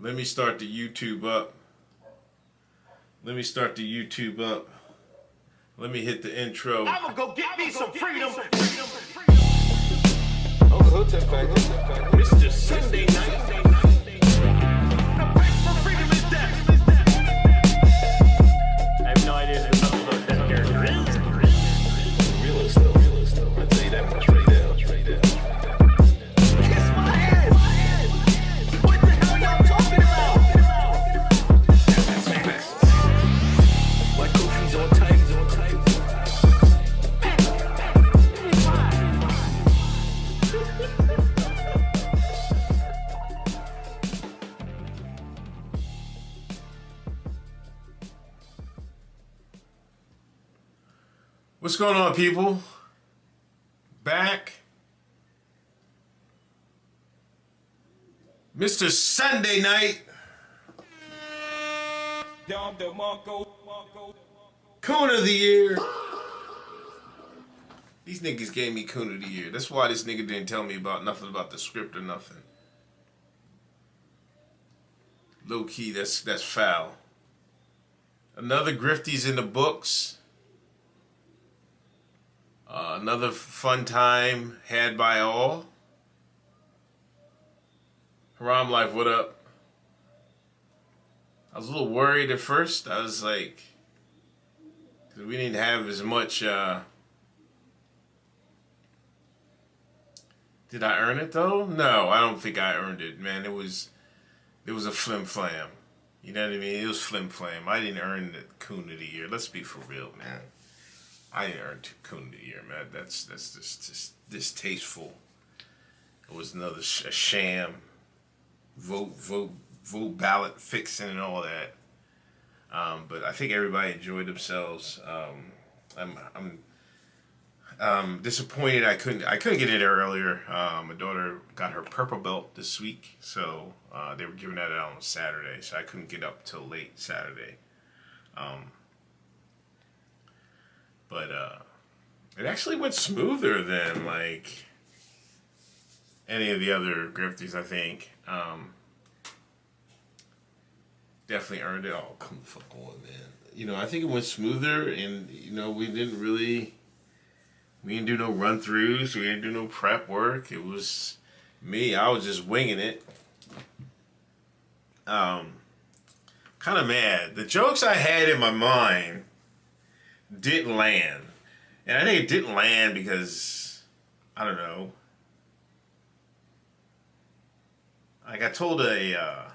Let me start the YouTube up. Let me hit the intro. I'ma go get me some freedom. I'm the Hotep Factor. Mr. Sunday night. The fight for freedom is death. I have no idea who the Hotep character is. Realist though. I tell you that much right now. Kiss my ass. What the hell y'all talking about? That's facts. Like Grifties on tight. What's going on, people? Back. Mr. Sunday night. Coon of the year. These niggas gave me Coon of the year. That's why this nigga didn't tell me about nothing about the script or nothing. Low key, that's foul. Another Grifties in the books. Another fun time had by all. Haram Life, what up? I was a little worried at first. I was like, because we didn't have as much. Did I earn it though? No, I don't think I earned it, man. It was a flim flam. You know what I mean? It was flim flam. I didn't earn the Coon of the year. Let's be for real, man. I didn't earn Coon of the year, man. That's just distasteful. It was another a sham. Vote ballot fixing and all that. But I think everybody enjoyed themselves. I'm disappointed I couldn't get in there earlier. My daughter got her purple belt this week, so they were giving that out on Saturday, so I couldn't get up till late Saturday. But it actually went smoother than like any of the other Grifties, I think. Definitely earned it. Oh, come the fuck on, man. You know, I think it went smoother, and you know, we didn't do no run throughs, we didn't do no prep work. It was me. I was just winging it. Kind of mad. The jokes I had in my mind didn't land. And I think it didn't land because, I don't know. Like, I told a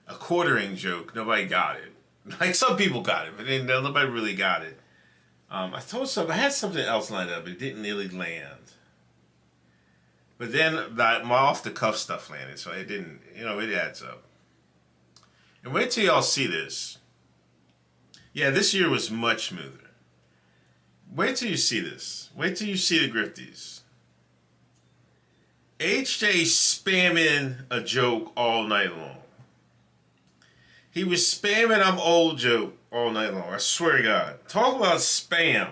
quartering joke. Nobody got it. Like, some people got it, but then nobody really got it. I had something else lined up. It didn't really land. But then my off-the-cuff stuff landed, so it didn't, it adds up. And wait till y'all see this. Yeah, this year was much smoother. Wait till you see this. Wait till you see the Grifties. HJ spamming a joke all night long. He was spamming I'm old joke all night long. I swear to God. Talk about spam.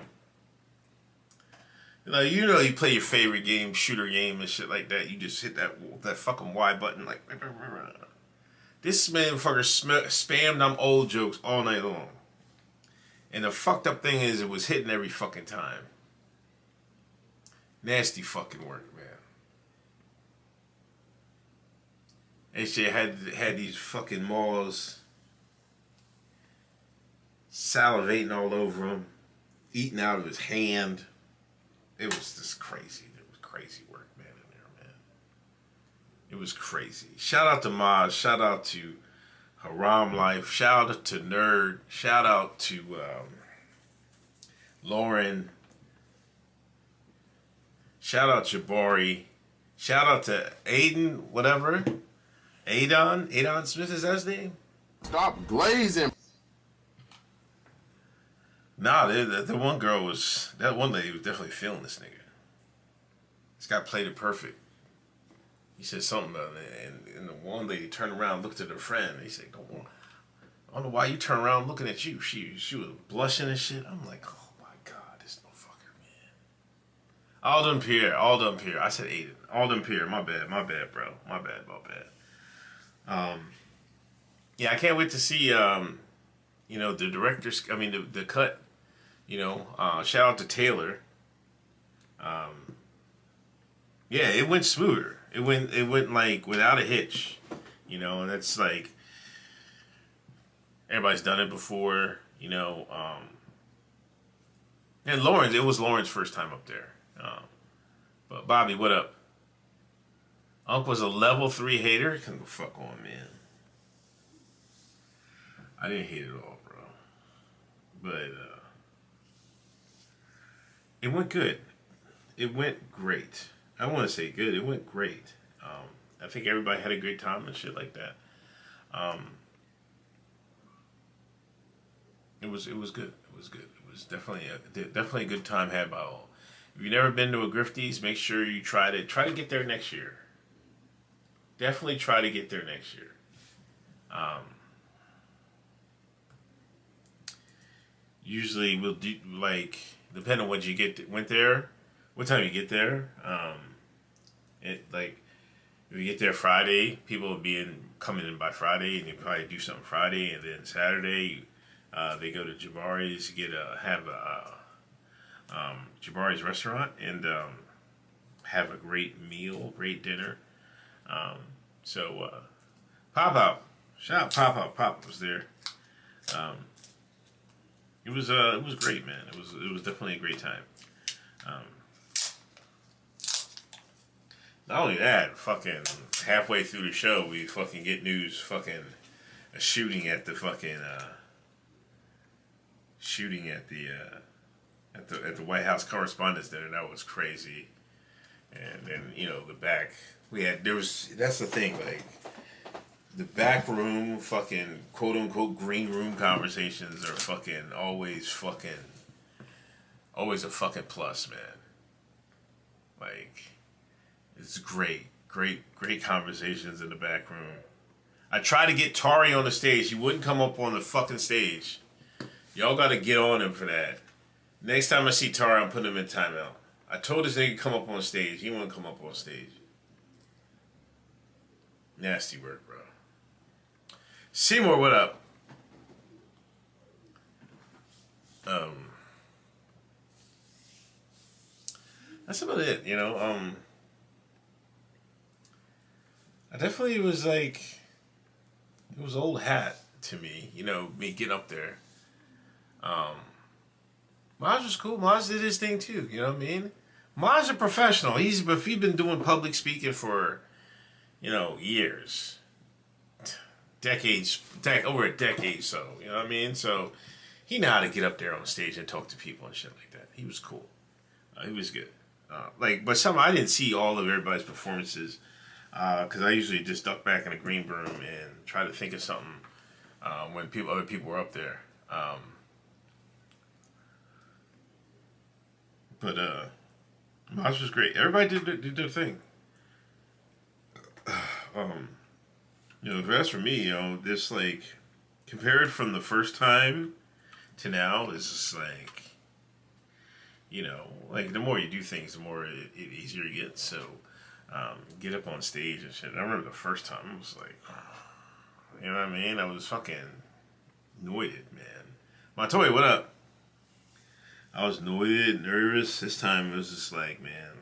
You play your favorite game, shooter game and shit like that. You just hit that fucking Y button like. This motherfucker spammed I'm old jokes all night long. And the fucked up thing is it was hitting every fucking time. Nasty fucking work, man. HJ had these fucking malls salivating all over him, eating out of his hand. It was just crazy. It was crazy work, man, in there, man. It was crazy. Shout out to Maz. Shout out to Haram Life. Shout out to Nerd. Shout out to Lauren. Shout out Jabari. Shout out to Aiden, whatever. Adon Smith, is that his name? Stop glazing. Nah, the one girl that one lady was definitely feeling this nigga. This guy played it perfect. He said something about it, and the one lady turned around, looked at her friend, and he said, "Go on. I don't know why you turn around looking at you." She was blushing and shit. I'm like, oh my God, this motherfucker, man. Alden Pierre. I said Aiden. Alden Pierre, my bad, bro. My bad. Yeah, I can't wait to see, the director's, the cut, shout out to Taylor. Yeah, it went smoother. It went like without a hitch, and that's like, everybody's done it before, and Lawrence, it was Lauren's first time up there. But Bobby, what up? Unc was a level 3 hater? Come the fuck on, man. I didn't hate it all, bro. But it went good. It went great. I want to say good. It went great. I think everybody had a great time and shit like that. It was good. It was good. It was definitely a good time had by all. If you've never been to a Grifties, make sure you try to get there next year. Definitely try to get there next year. Usually we'll do, like, depending on when you went there, what time you get there. If you get there Friday, people will be coming in by Friday, and you probably do something Friday, and then Saturday they go to Jabari's, have Jabari's restaurant, and have a great meal, great dinner. Pop Out, shout out Pop Out. Pop was there. It was great, man. It was definitely a great time. Not only that, fucking halfway through the show, we fucking get news, fucking a shooting at the White House Correspondents' Dinner. That was crazy. And then the back that's the thing, like the back room, fucking quote unquote green room conversations are fucking always a fucking plus, man. Like, it's great conversations in the back room. I tried to get Tari on the stage. He wouldn't come up on the fucking stage. Y'all gotta get on him for that. Next time I see Tari, I'm putting him in timeout. I told this nigga to come up on stage. He wouldn't come up on stage. Nasty work, bro. Seymour, what up? That's about it, I definitely was like, it was old hat to me, me getting up there. Maj was cool. Maj did his thing too, you know what I mean? Maj a professional. He's been doing public speaking for, years. Decades, over a decade, so, you know what I mean? So, he knew how to get up there on stage and talk to people and shit like that. He was cool. He was good. But I didn't see all of everybody's performances, because I usually just duck back in the green room and try to think of something when other people were up there. But Maj was great. Everybody did their thing. If that's for me, this like compared from the first time to now is just like, like the more you do things, the more it easier it gets. So get up on stage and shit. I remember the first time I was like, you know what I mean? I was fucking noited, man. Montoya, what up? I was noited, nervous. This time it was just like, man,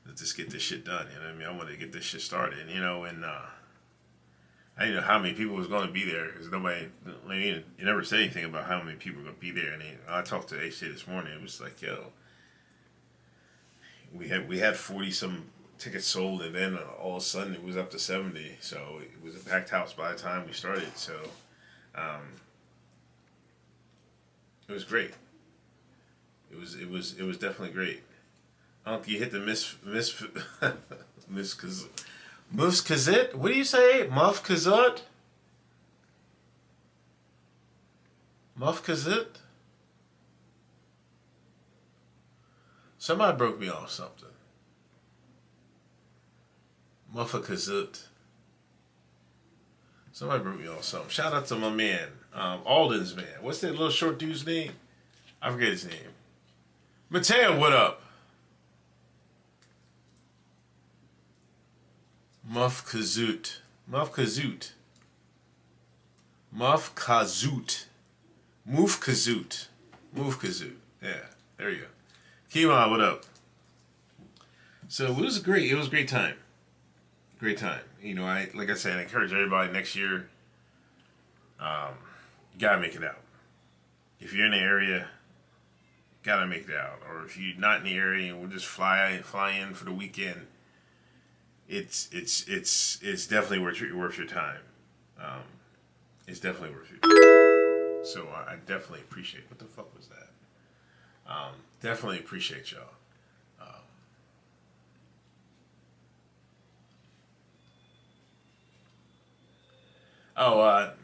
let's just get this shit done. You know what I mean? I wanted to get this shit started, and I didn't know how many people was going to be there because nobody, you never said anything about how many people were going to be there. And I talked to HJ this morning. It was like, yo, we had 40 some tickets sold, and then all of a sudden it was up to 70. So it was a packed house by the time we started. So it was great. It was definitely great. You hit the miss Kazit? What do you say? Muff Kazut? Muff Kazit? Somebody broke me off something. Muffa Kazut. Somebody broke me off something. Shout out to my man, Alden's man. What's that little short dude's name? I forget his name. Mateo, what up? Muff Kazoot. Muff Kazoot. Muff Kazoot. Moof Kazoot. Moof Kazoot. Yeah, there you go. Kima, what up? So it was great. It was a great time. Great time. You know, like I said, I encourage everybody next year. You gotta make it out. If you're in the area, gotta make it out. Or if you're not in the area and we'll just fly in for the weekend, it's definitely worth your time. It's definitely worth your time. So I definitely appreciate. What the fuck was that? Definitely appreciate y'all.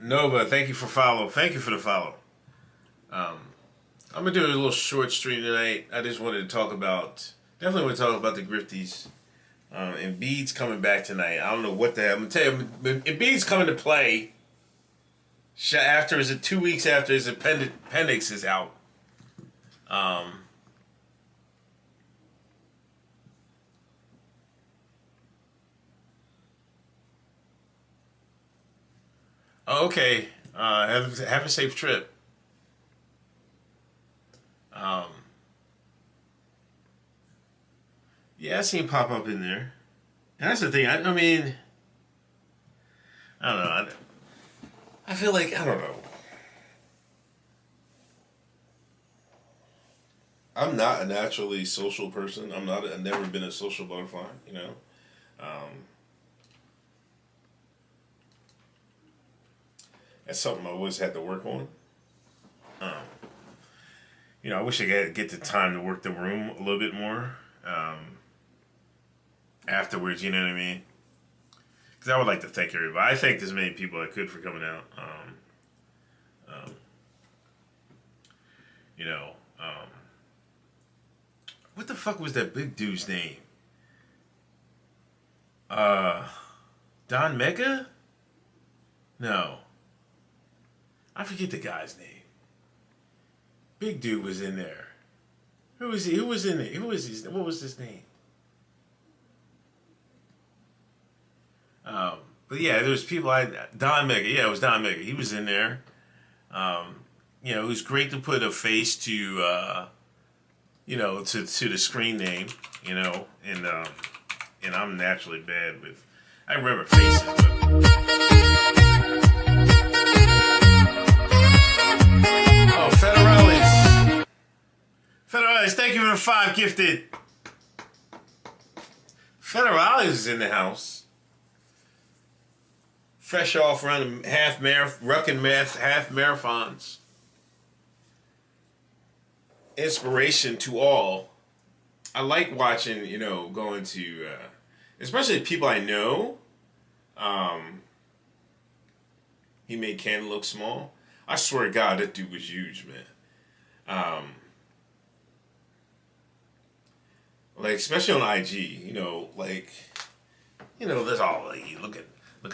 Nova, thank you for follow. Thank you for the follow. I'm gonna do a little short stream tonight. I just wanted to definitely want to talk about the Grifties. Embiid's coming back tonight. I don't know what the hell. I'm gonna tell you, Embiid's coming to play. After 2 weeks after his appendix is out. Oh, okay. Have a safe trip. Yeah, I seen him pop up in there. And that's the thing. I mean, I don't know. I feel like, I don't know. I'm not a naturally social person. I've never been a social butterfly, you know. That's something I always had to work on. You know, I wish I could get the time to work the room a little bit more. Afterwards, you know what I mean? Because I would like to thank everybody. I thanked as many people as I could for coming out. You know, what the fuck was that big dude's name? Don Mega? No. I forget the guy's name. Big dude was in there. Who was he? Who was in there? What was his name? But yeah, there was people. Don Mega. Yeah, it was Don Mega. He was in there. You know, it was great to put a face to, you know, to the screen name. You know, and I'm naturally bad with. I remember faces. Oh, Federales, thank you for the 5 gifted. Federales is in the house. Fresh off running half marathons. Inspiration to all. I like watching, you know, going to, especially people I know. He made Canada look small. I swear to God, that dude was huge, man. Like, especially on IG, you know, like, you know, there's all, like, you look at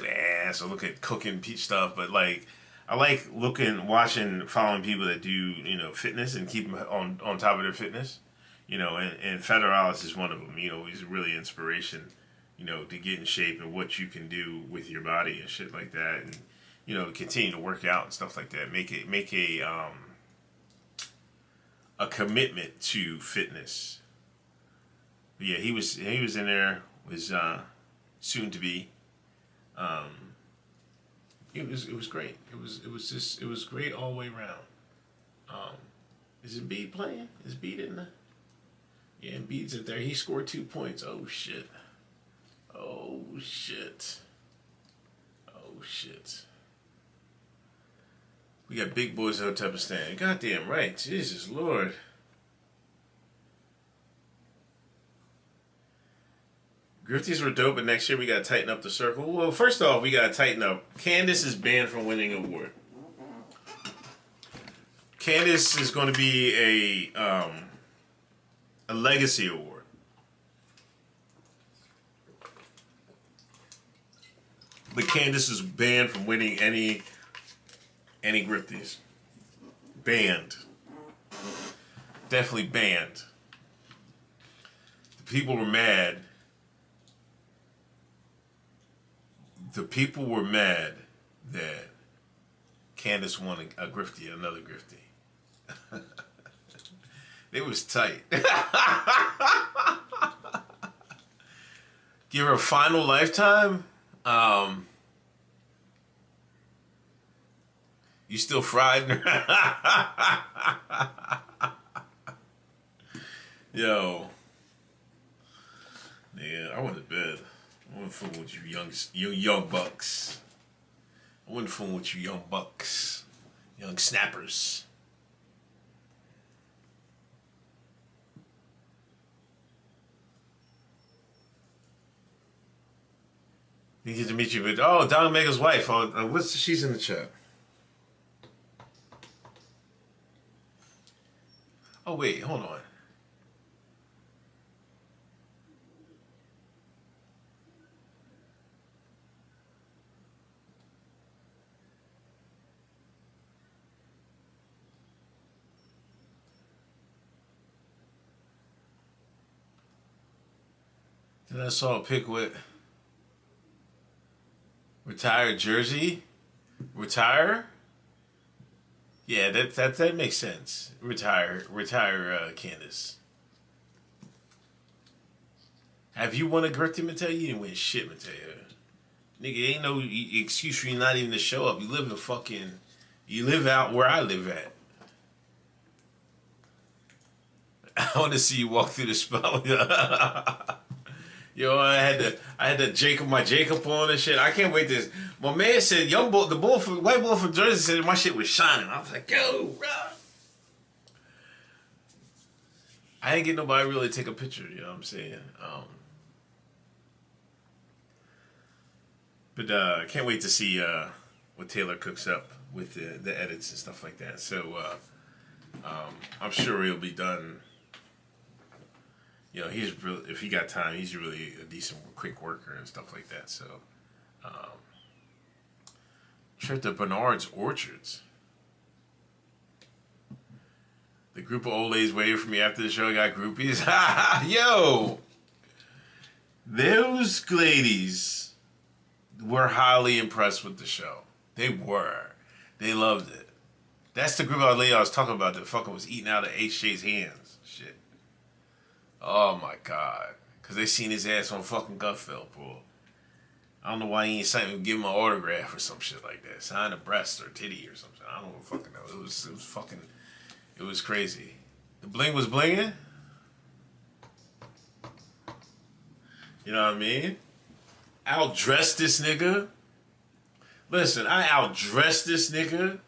ass or look at cooking peach stuff, but, like, I like following people that do, you know, fitness and keep them on top of their fitness, you know, and Federalis is one of them. You know, he's really inspiration, you know, to get in shape and what you can do with your body and shit like that, and, you know, continue to work out and stuff like that. Make a commitment to fitness. But yeah, he was in there, was soon to be. It was great. It was great all the way around. Is Embiid playing? Is Embiid in the? Yeah, Embiid's in there. He scored 2 points. Oh shit. Oh shit. Oh shit. We got big boys in Hotep Factor. Goddamn right. Jesus Lord. Grifties were dope, but next year we gotta tighten up the circle. Well, first off, we gotta tighten up. Candace is banned from winning an award. Candace is going to be a legacy award. But Candace is banned from winning any Grifties. Banned. Definitely banned. The people were mad the people were mad that Candace won a Grifty, another Grifty. It was tight. Give her a final lifetime. You still fried? Yo. Yeah, I went to bed. I wasn't fooling with you young bucks. I wasn't fooling with you young bucks. Young snappers. You get to meet you with, oh, Don Mega's wife. Oh, she's in the chat. Oh, wait, hold on. Then I saw a pic with retired Jersey. Retire? Yeah, that makes sense. Retire, Candace. Have you won a Grifting, Mateo? You didn't win shit, Mateo. Nigga, ain't no excuse for you not even to show up. You live out where I live at. I want to see you walk through the spell. Yo, I had my Jacob on and shit. I can't wait this. My man said, white bull from Jersey said my shit was shining. I was like, yo, bro. I didn't get nobody really take a picture, you know what I'm saying? But I can't wait to see what Taylor cooks up with the edits and stuff like that. So I'm sure he'll be done. You know, if he got time, he's really a decent, quick worker and stuff like that. So, trip to Bernard's Orchards. The group of old ladies waiting for me after the show got groupies. Yo! Those ladies were highly impressed with the show. They were. They loved it. That's the group of ladies I was talking about that fucking was eating out of HJ's hands. Shit. Oh my God. Because they seen his ass on fucking Gutfeld, bro. I don't know why he ain't signed me, give him an autograph or some shit like that. Sign a breast or titty or something. I don't fucking know. It was fucking, it was crazy. The bling was blinging. You know what I mean? Outdressed this nigga. Listen, I outdressed this nigga.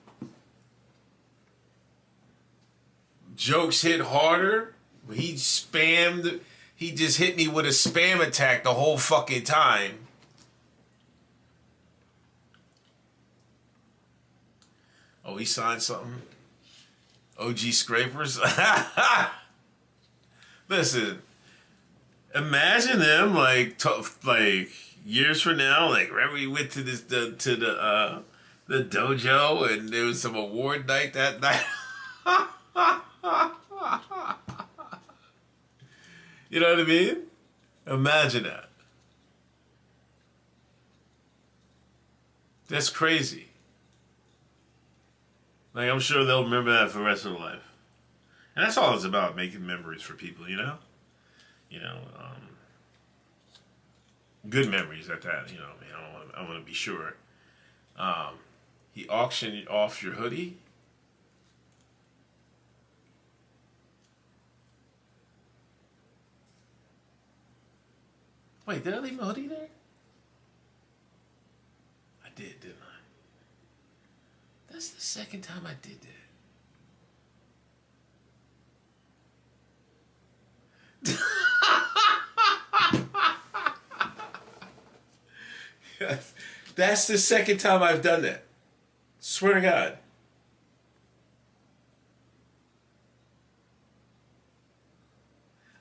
Jokes hit harder. He spammed. He just hit me with a spam attack the whole fucking time. Oh, he signed something? OG Scrapers? Listen, imagine them like years from now, like right when we went to the dojo and there was some award night that night. You know what I mean? Imagine that. That's crazy. Like, I'm sure they'll remember that for the rest of their life. And that's all it's about, making memories for people, you know? You know, good memories at that, you know. I mean, I want to be sure. He auctioned off your hoodie. Wait, did I leave my hoodie there? I did, didn't I? That's the second time I did that. Yes, that's the second time I've done that. Swear to God.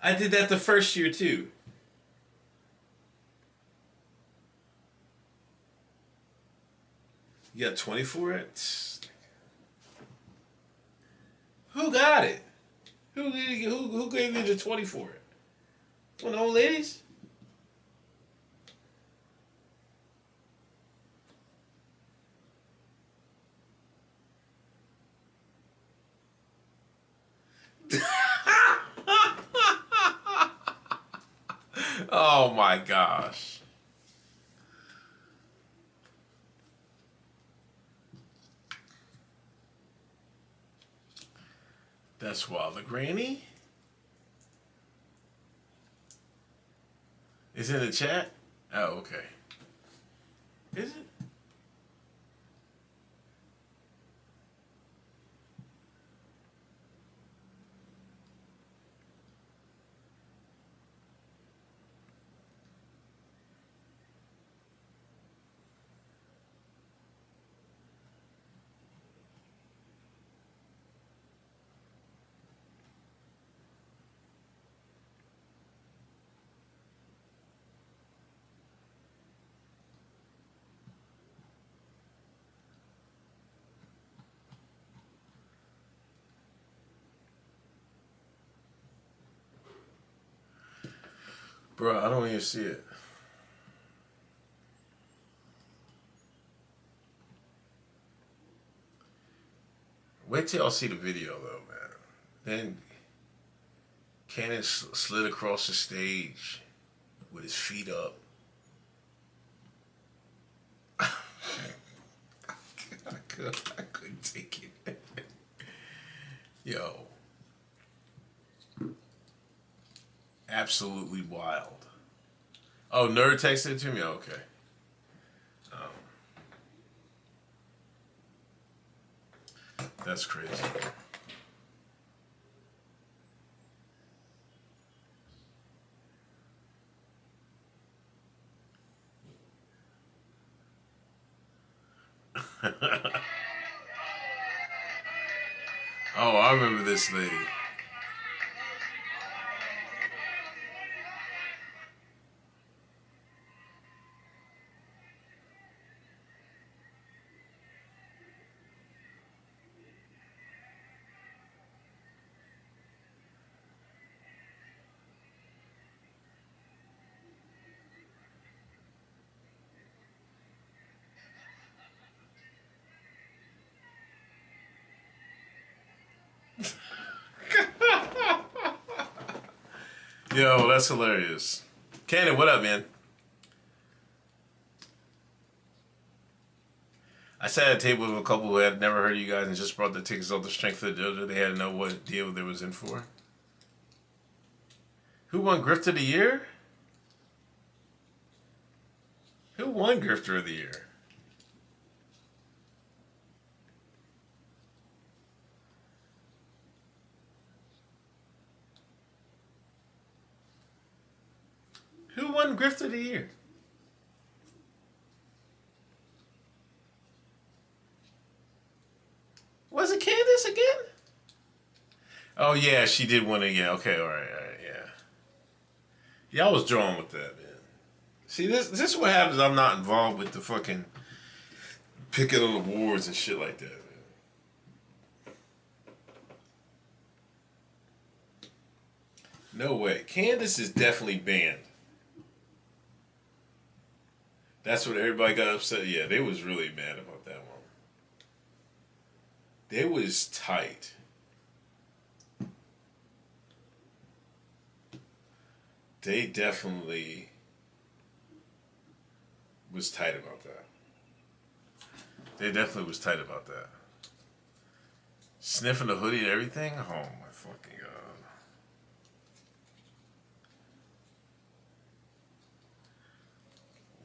I did that the first year too. You got 20 for it? Who got it? Who gave you the 20 for it? One of the old ladies? Oh my gosh. That's wild. The granny? Is in the chat? Oh, okay. Is it? Bro, I don't even see it. Wait till y'all see the video, though, man. Then Cannon slid across the stage with his feet up. I couldn't take it. Yo. Absolutely wild. Oh, Nerd texted it to me? Okay. That's crazy. Oh, I remember this lady. Yo, that's hilarious. Cannon, what up, man? I sat at a table with a couple who had never heard of you guys and just brought the tickets off the strength of the dojo. They had no what deal they was in for. Who won Grifter of the Year? Who won Grifter of the Year? Who won Grifter of the Year? Was it Candace again? Oh, yeah, she did win again. Okay, all right, yeah. Yeah, I was drawn with that, man. See, this is what happens. I'm not involved with the fucking picking of awards and shit like that, man. No way. Candace is definitely banned. That's what everybody got upset. Yeah, they was really mad about that one. They was tight. They definitely was tight about that. They definitely was tight about that. Sniffing the hoodie and everything? Oh my fucking god.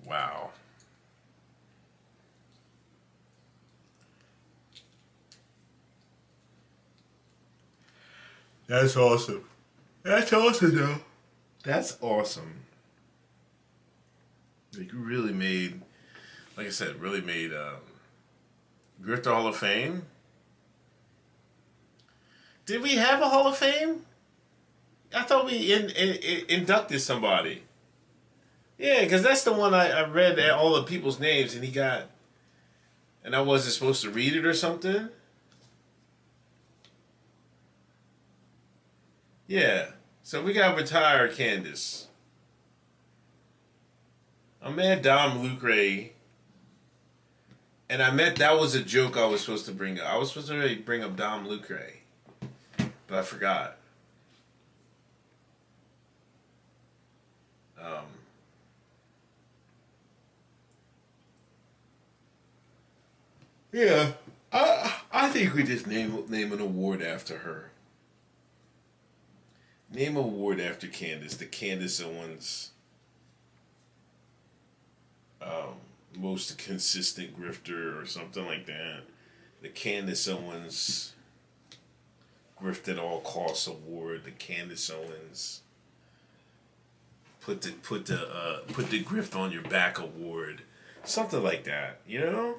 Wow. That's awesome. That's awesome, though. That's awesome. Like, you really made, like I said, really made Grifter Hall of Fame. Did we have a Hall of Fame? I thought we inducted somebody. Yeah, because that's the one I read all the people's names and he got, and I wasn't supposed to read it or something. Yeah, so we got retired Candace. I met Dom Lucre, and I met, that was a joke I was supposed to bring up. I was supposed to bring up Dom Lucre, but I forgot. Yeah, I think we just name an award after her. Name an award after Candace. The Candace Owens most consistent grifter or something like that. The Candace Owens Grift at All Costs Award. The Candace Owens put the grift on your back award. Something like that, you know?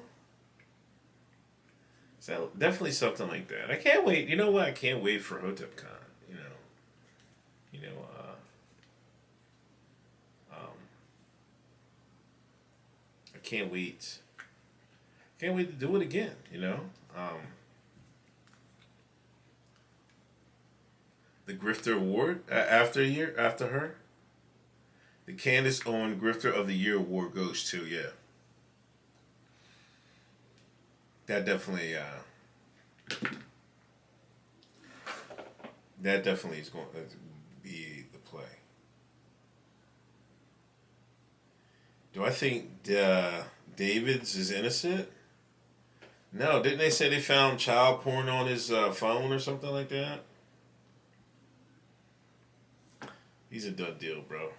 So definitely something like that. I can't wait. You know what? I can't wait for Hotep Con. I can't wait. Can't wait to do it again. The Grifter Award after her. The Candace Owen Grifter of the Year Award goes to That definitely is going to be the play. Do I think Davids is innocent? No, didn't they say they found child porn on his phone or something like that? He's a done deal, bro.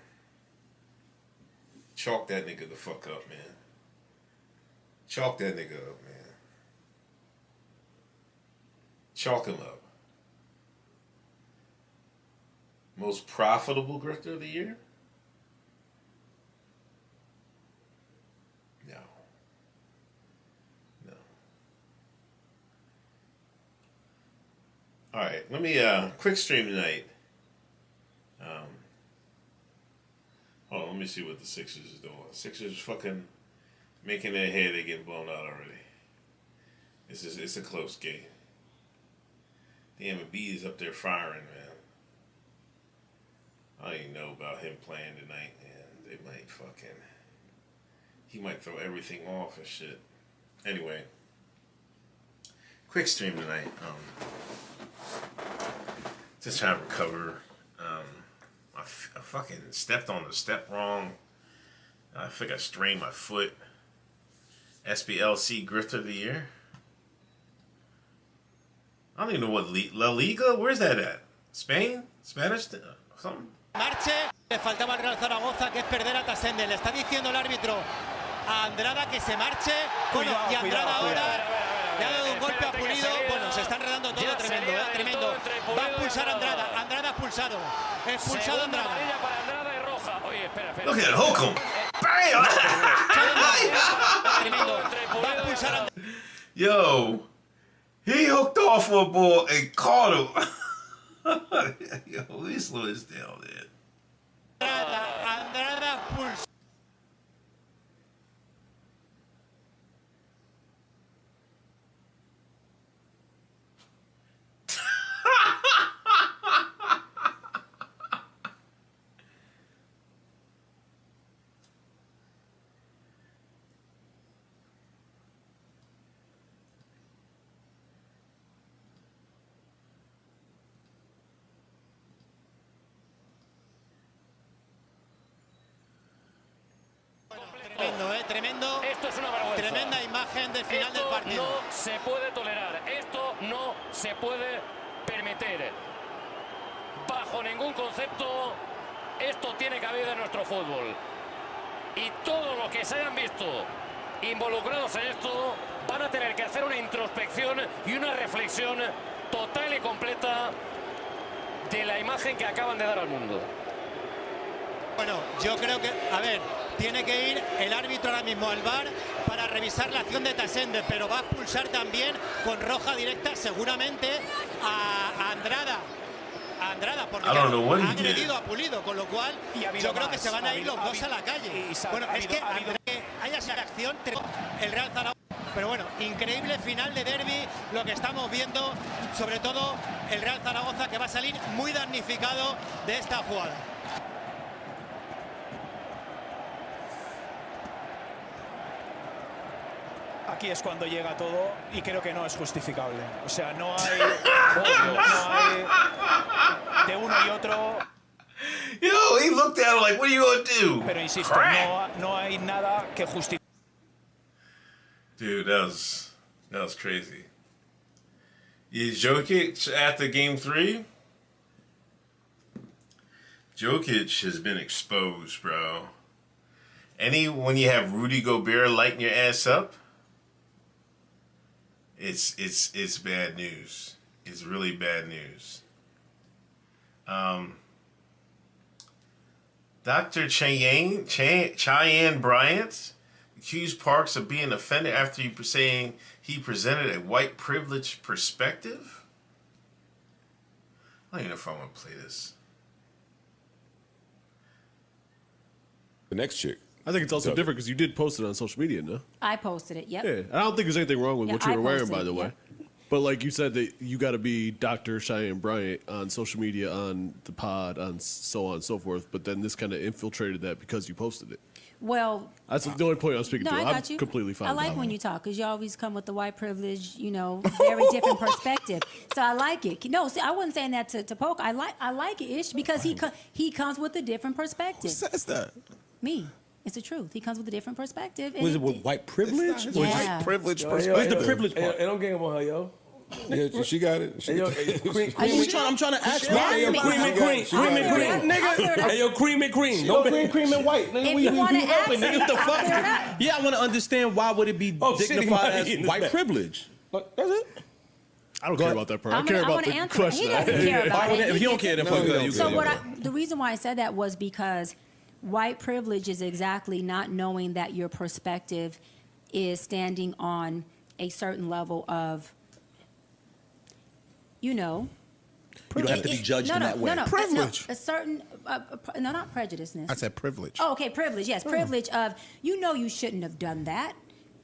Chalk that nigga the fuck up, man. Chalk that nigga up, man. Chalk him up. Most profitable grifter of the year? No. Alright, let me quick stream tonight. Hold on, let me see what the Sixers is doing. Sixers fucking making their head, they getting blown out already. It's a close game. Damn, Embiid is up there firing, man. I don't even know about him playing tonight, and they might he might throw everything off and shit. Anyway, quick stream tonight. Just trying to recover. I fucking stepped on the step wrong. I think I strained my foot. SBLC Grifter of the Year. I don't even know what La Liga. Where's that at? Spain? Spanish? Something? Marche, le faltaba al Real Zaragoza, que es perder a Tasende. Le está diciendo el árbitro a Andrada que se marche. Bueno, y Andrada ahora le ha dado un golpe a Pulido. Bueno, se está enredando todo tremendo, tremendo. Va a expulsar a Andrada. Andrada expulsado. Expulsado Andrada. Look at Holcomb. Bam! Tremendo. Va a expulsar a Andrada. Yo, he hooked off for a ball and caught him. Yo, we slow this down, man. Andrada expulsado. Tremendo. Esto es una vergüenza. Tremenda imagen del final del partido. No se puede tolerar. Esto no se puede permitir. Bajo ningún concepto, esto tiene cabida en nuestro fútbol. Y todos los que se hayan visto involucrados en esto van a tener que hacer una introspección y una reflexión total y completa de la imagen que acaban de dar al mundo. Bueno, yo creo que, a ver, tiene que ir el árbitro ahora mismo al VAR para revisar la acción de Tasende, pero va a expulsar también con roja directa seguramente a Andrada. Porque ha agredido a Pulido, con lo cual yo creo que se van a ir los dos a la calle. Bueno, es que haya esa acción, el Real Zaragoza. Pero bueno, increíble final de derbi, lo que estamos viendo, sobre todo el Real Zaragoza, que va a salir muy damnificado de esta jugada. Aquí es cuando llega todo y creo que no es justificable. O sea, no hay de uno y otro. Yo, he looked at him like, what are you gonna do? Pero insisto, Crack. no hay nada que justifique. Dude, that was crazy. Is Jokic after game 3? Jokic has been exposed, bro. When you have Rudy Gobert lighting your ass up, it's bad news. It's really bad news. Dr. Cheyenne Bryant accused Parks of being offended after saying he presented a white privilege perspective. I don't even know if I want to play this. The next chick. I think it's also different because you did post it on social media, no? I posted it. Yep. Yeah, I don't think there's anything wrong with what you I were wearing, posted by it, the way. yep. But like you said, that you got to be Dr. Cheyenne Bryant on social media, on the pod, on so on and so forth. But then this kind of infiltrated that because you posted it. Well, That's the only point I'm speaking no, to. I I'm got you. completely fine. I with like that. when you talk because you always come with the white privilege, very different perspective. So I like it. No, see, I wasn't saying that to poke. I like it, Ish, because he comes with a different perspective. Who says that? Me. It's the truth. He comes with a different perspective. Was it with white privilege? Yeah. White privilege Yo, perspective. yo, Where's the privilege part? Hey, don't gang up on her, yo. Yeah, she got it. Hey, yo, hey, cream, I'm trying to ask you. Ask Hey, yo, me. cream and cream, cream and cream, nigga. Hey, yo, cream and cream. Yo, cream and white, nigga. If We you want to open, ask me, nigga. What the I'll fuck? clear it up. Yeah, I want to understand why would it be shit, he dignified might be in as the white back. privilege? Look, that's it. I don't care about that part. I I'm care gonna about the answer it. question. He doesn't care about it. If you don't care, then fuck it. You So can. the reason why I said that was because white privilege is exactly not knowing that your perspective is standing on a certain level of, You don't have to be judged in that way. Privilege. A certain, no, not prejudiceness. I said privilege. Oh, okay, privilege. Yes, privilege of you shouldn't have done that.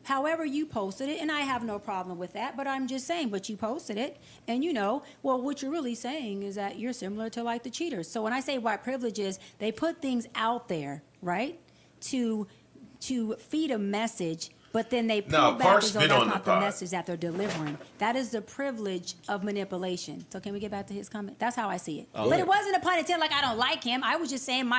However, you posted it, and I have no problem with that. But I'm just saying, but you posted it, and what you're really saying is that you're similar to like the cheaters. So when I say white privilege is they put things out there, right, to feed a message. But then they pull back Park's as though been that's on the not the pod. message that they're delivering. That is the privilege of manipulation. So can we get back to his comment? That's how I see it. But it wasn't a pun intended like I don't like him. I was just saying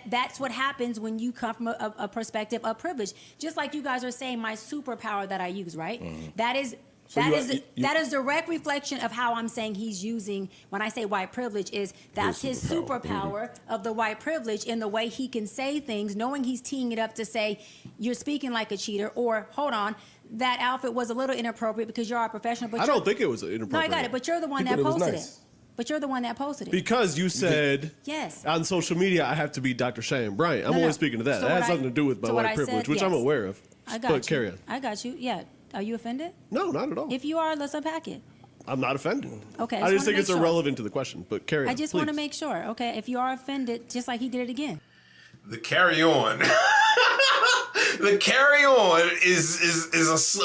that's what happens when you come from a perspective of privilege. Just like you guys are saying my superpower that I use, right? That is that is direct reflection of how I'm saying he's using, when I say white privilege, is that's his superpower of the white privilege in the way he can say things, knowing he's teeing it up to say, you're speaking like a cheater, or hold on, that outfit was a little inappropriate because you're a professional. But I don't think it was inappropriate. No, I got it, but you're the one He that thought it was posted nice. it. But you're the one that posted it. Because you said Yes. on social media I have to be Dr. Cheyenne Bryant. I'm No, only no. speaking to that. So That what has I- nothing to do with my so what white I privilege, said, which I'm yes. aware of. I got But you. carry on. I got you. Yeah. Are you offended? No, not at all. If you are, let's unpack it. I'm not offended. Okay, I I just just think wanna it's make sure. irrelevant to the question, but carry on. I just want to please. make sure. Okay, if you are offended, just like he did it again. The carry on. The carry on is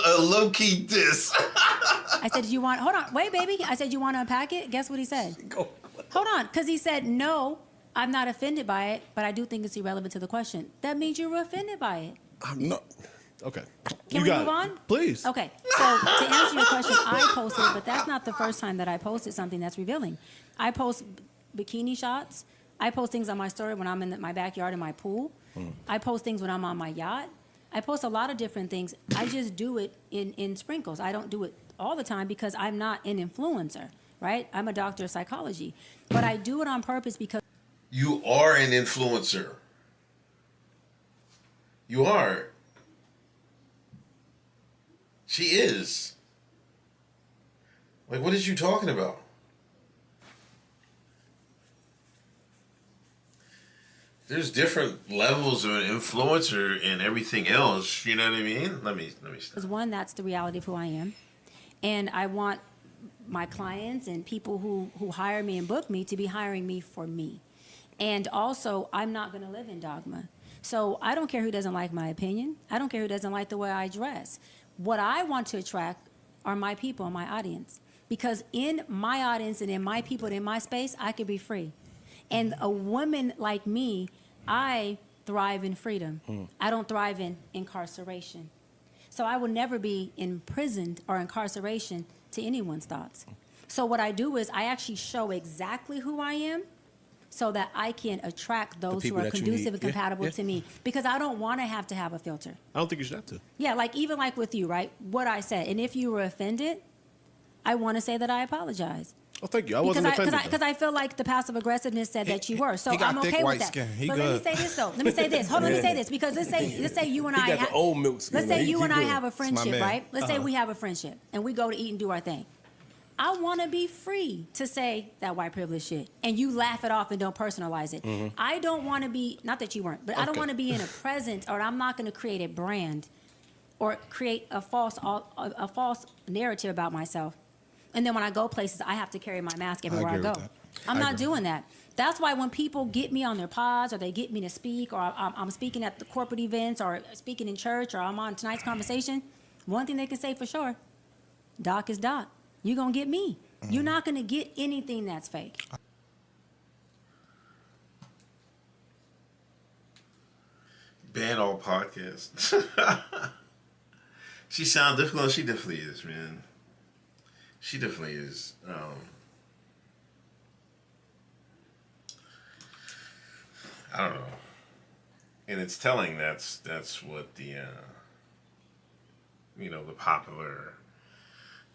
a low key diss. I said, hold on, wait, baby. I said, you want to unpack it? Guess what he said? Hold on, because he said, no, I'm not offended by it, but I do think it's irrelevant to the question. That means you were offended by it. I'm not. Okay. Can you we got move it. on? Please. Okay, so to answer your question, I posted, but that's not the first time that I posted something that's revealing. I post bikini shots. I post things on my story when I'm in my backyard in my pool. I post things when I'm on my yacht. I post a lot of different things. I just do it in sprinkles. I don't do it all the time because I'm not an influencer, right? I'm a doctor of psychology. But I do it on purpose because... You are an influencer. You are. She is. Like, what is you talking about? There's different levels of an influencer and everything else. You know what I mean? Let me stop. One, that's the reality of who I am. And I want my clients and people who hire me and book me to be hiring me for me. And also, I'm not going to live in dogma. So I don't care who doesn't like my opinion. I don't care who doesn't like the way I dress. What I want to attract are my people and my audience. Because in my audience and in my people and in my space, I could be free. And a woman like me, I thrive in freedom. I don't thrive in incarceration. So I will never be imprisoned or incarceration to anyone's thoughts. So what I do is I actually show exactly who I am so that I can attract those who people are that you conducive need. and compatible Yeah. to me. Because I don't want to have a filter. I don't think you should have to. Yeah, like even like with you, right? What I said. And if you were offended, I want to say that I apologize. Oh, thank you. I wasn't offended. Because I feel like the passive aggressiveness said that you were. So he got I'm thick okay white with that. skin. He But good. let me say this though. Let me say this. Hold on, let me say this. Because let's say you and He I got the old milk skin. let's say He- you he and I good. have a It's my friendship, man. right? Let's say we have a friendship and we go to eat and do our thing. I want to be free to say that white privilege shit, and you laugh it off and don't personalize it. I don't want to be, not that you weren't, but I don't Okay. want to be in a presence, or I'm not going to create a brand or create a false narrative about myself. And then when I go places, I have to carry my mask everywhere I agree go. with that. I'm I not agree. doing that. That's why when people get me on their pods, or they get me to speak, or I'm speaking at the corporate events, or speaking in church, or I'm on tonight's conversation, one thing they can say for sure, Doc is Doc. You're going to get me. You're not going to get anything that's fake. Ban all podcasts. She sounds difficult. She definitely is, man. She definitely is. I don't know. And it's telling that's what the the popular,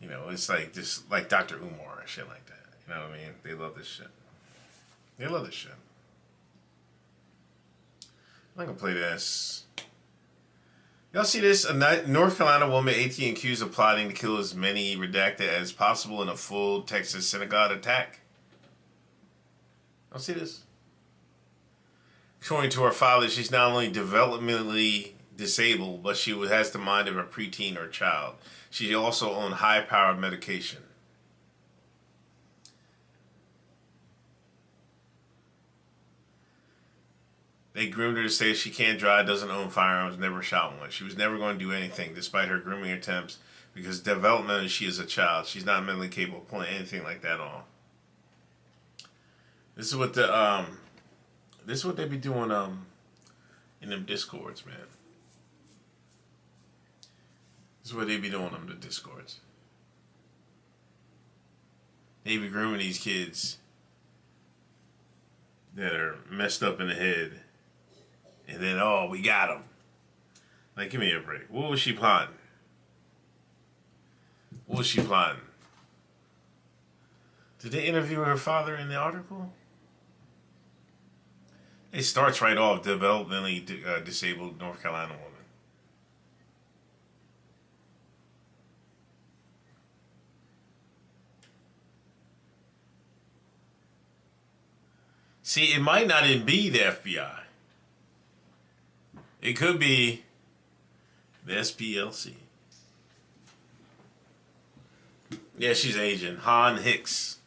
it's like just like Dr. Umar and shit like that. You know what I mean? They love this shit. They love this shit. I'm not gonna play this. Y'all see this? A North Carolina woman 18 accused of plotting to kill as many redacted as possible in a full Texas synagogue attack. Y'all see this? According to her father, she's not only developmentally disabled, but she has the mind of a preteen or child. She also on high-powered medication. They groomed her to say she can't drive, doesn't own firearms, never shot one. She was never going to do anything, despite her grooming attempts, because developmentally she is a child. She's not mentally capable of pulling anything like that on. This is what this is what they be doing in them discords, man. This is what they be doing on the discords. They be grooming these kids that are messed up in the head. And then, we got them. Like, give me a break. What was she plotting? What was she plotting? Did they interview her father in the article? It starts right off, developmentally disabled North Carolina woman. See, it might not even be the FBI. It could be the SPLC. Yeah, she's Asian. Han Hicks.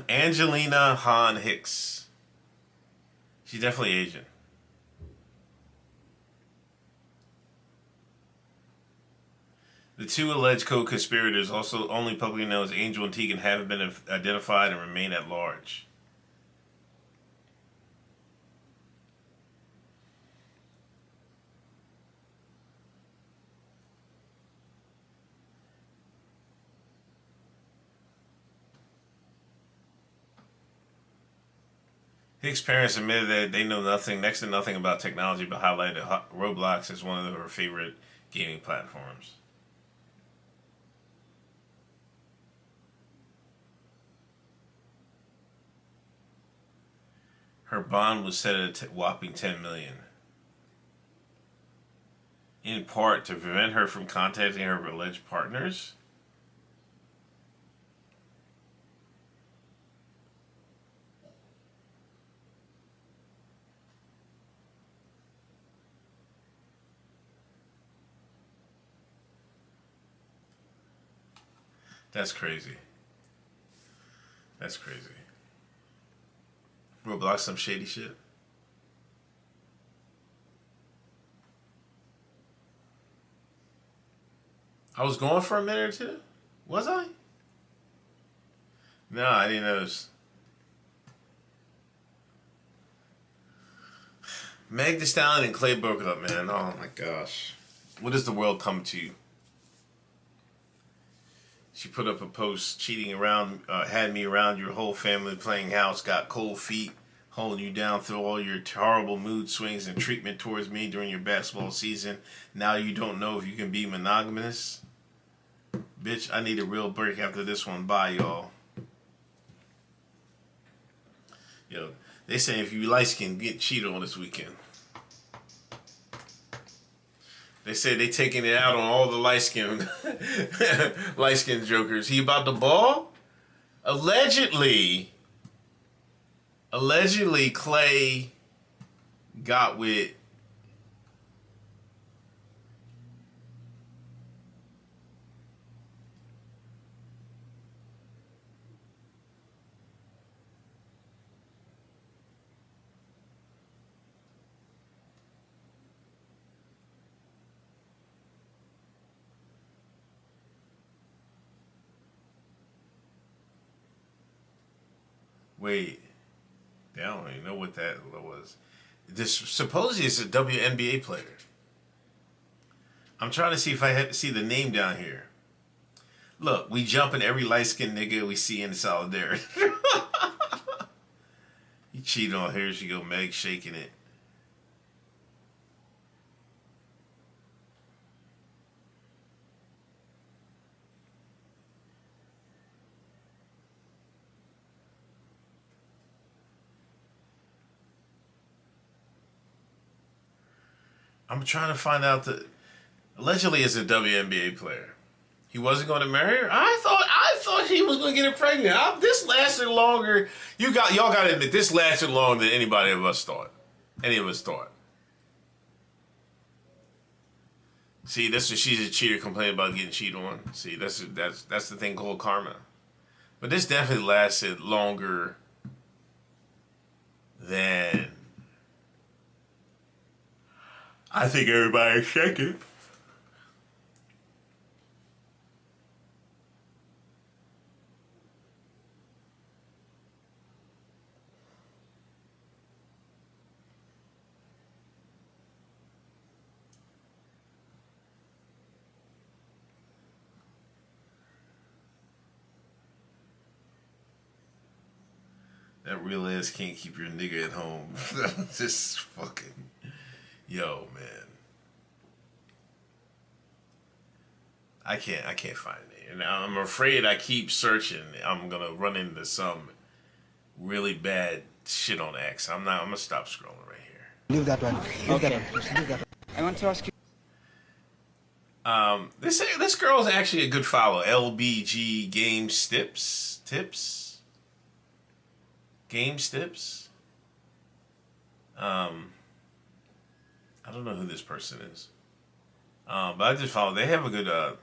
Angelina Han Hicks. She's definitely Asian. The two alleged co-conspirators, also only publicly known as Angel and Tegan, haven't been identified and remain at large. Hicks' parents admitted that they know next to nothing about technology, but highlighted Roblox as one of her favorite gaming platforms. Her bond was set at a whopping $10 million. In part to prevent her from contacting her alleged partners. That's crazy. That's crazy. Roblox some shady shit. I was gone for a minute or two. Was I? No, I didn't notice. Meg Thee Stallion and Clay broke up, man. Oh my gosh. What does the world come to? She put up a post cheating around, had me around your whole family playing house, got cold feet, holding you down through all your horrible mood swings and treatment towards me during your basketball season. Now you don't know if you can be monogamous. Bitch, I need a real break after this one. Bye, y'all. Yo, they say if you light skin, get cheated on this weekend. They say they taking it out on all the light skin jokers. He about the ball? Allegedly, Clay got with wait, I don't even know what that was. This supposedly is a WNBA player. I'm trying to see if I see the name down here. Look, we jumping every light-skinned nigga we see in solidarity. You cheated on her. Here she go, Meg shaking it. I'm trying to find out that allegedly is a WNBA player. He wasn't going to marry her. I thought he was going to get her pregnant. This lasted longer. Y'all got to admit this lasted longer than anybody of us thought. Any of us thought. See, she's a cheater complaining about getting cheated on. See, that's the thing called karma. But this definitely lasted longer than I think everybody's shaking. That real ass can't keep your nigga at home. Just fucking... Yo, man. I can't find it. And I'm afraid I keep searching. I'm gonna run into some really bad shit on X. I'm gonna stop scrolling right here. Leave that one. Leave that one. Leave that one. I want to ask you. This girl is actually a good follow. LBG Game Tips. Game Tips. I don't know who this person is. But I just follow. They have a good follow.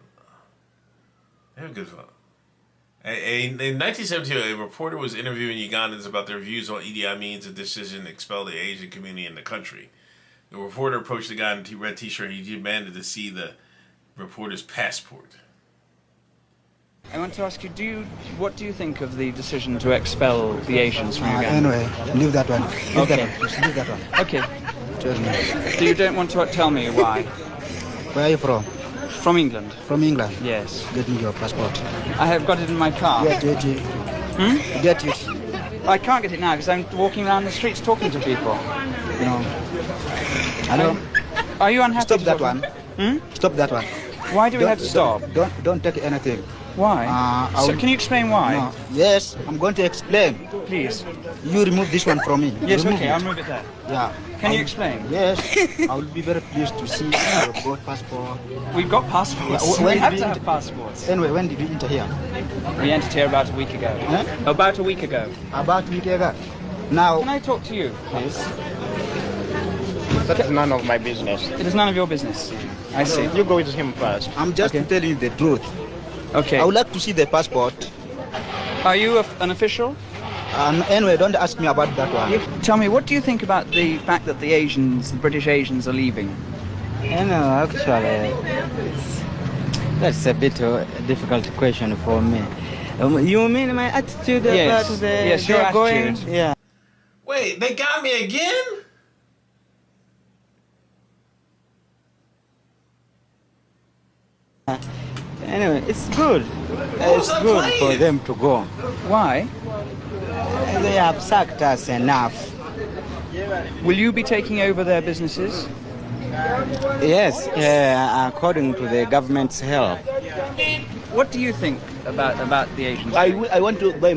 In 1972, a reporter was interviewing Ugandans about their views on Idi Amin's decision to expel the Asian community in the country. The reporter approached the guy in a red t-shirt. He demanded to see the reporter's passport. I want to ask you, what do you think of the decision to expel the Asians from Uganda? Anyway, leave that one. Leave that one. Just leave that one. Okay. Tell me. So you don't want to tell me why? Where are you from? From England. From England? Yes. Get me your passport. I have got it in my car. Get it. Get it. I can't get it now because I'm walking around the streets talking to people. No. Hello? Are you unhappy? Stop that one. Stop that one. Why do we have to stop? Don't take anything. Why? So can you explain why? No. Yes, I'm going to explain. Please. You remove this one from me. Yes, remove okay, it. I'll move it there. Yeah. Can you explain? Yes. I will be very pleased to see your both passport. We've got passports. Yeah, we have to have passports. Anyway, when did you enter here? We entered here about a week ago. Huh? About a week ago. About a week ago. Now. Can I talk to you, please? That is none of my business. It is none of your business. I see. You go with him first. I'm just telling you the truth. Okay. I would like to see the passport. Are you an official? Anyway, don't ask me about that one. Tell me, what do you think about the fact that the British Asians are leaving? Actually, that's a bit a difficult question for me. You mean my attitude Yes. about Yes, your going? attitude. Yeah. Wait, they got me again? Anyway, it's good. It's good for them to go. Why? They have sacked us enough. Will you be taking over their businesses? Yes, according to the government's help. What do you think about the Asians? I want to buy